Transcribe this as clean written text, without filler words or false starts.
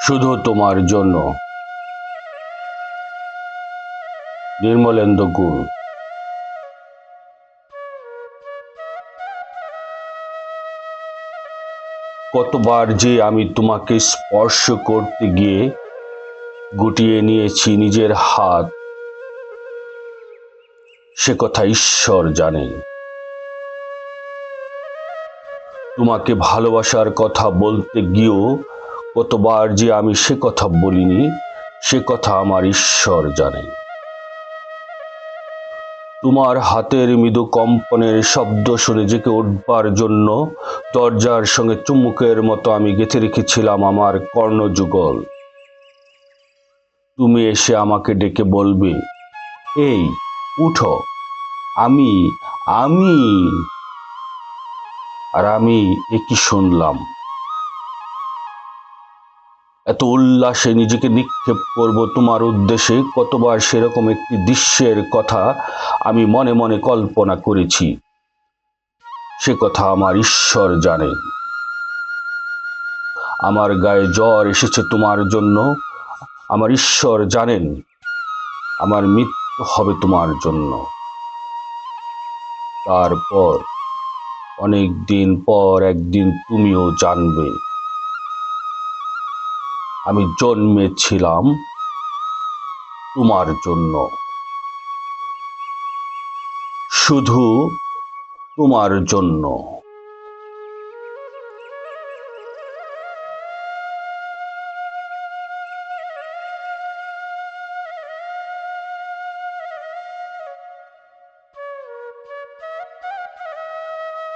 শুধু তোমার জন্য। নির্মলেন্দু গুণ। কতবার যে আমি তোমাকে স্পর্শ করতে গিয়ে গুটিয়ে নিয়েছি নিজের হাত, সে কথা ঈশ্বর জানেন। তোমাকে ভালোবাসার কথা বলতে গিয়েও কতবার যে আমি সে কথা বলিনি, সে কথা আমার ঈশ্বর জানেন। তোমার হাতের মৃদু কম্পনের শব্দ শুনে জেগে উঠবার জন্য দরজার সঙ্গে চুম্বকের মতো আমি গেঁথে রেখেছিলাম আমার কর্ণযুগল। তুমি এসে আমাকে ডেকে বলবে, এই উঠো, আমি আমি আর আমি একই শুনলাম। এত উল্লাসে নিজেকে নিক্ষেপ করব তোমার উদ্দেশ্যে, কতবার সেরকম একটি দৃশ্যের কথা আমি মনে মনে কল্পনা করেছি, সে কথা আমার ঈশ্বর জানেন। আমার গায়ে জ্বর এসেছে তোমার জন্য, আমার ঈশ্বর জানেন। আমার মৃত্যু হবে তোমার জন্য। তারপর অনেক দিন পর একদিন তুমিও জানবে আমি জন্মেছিলাম তোমার জন্য, শুধু তোমার জন্য।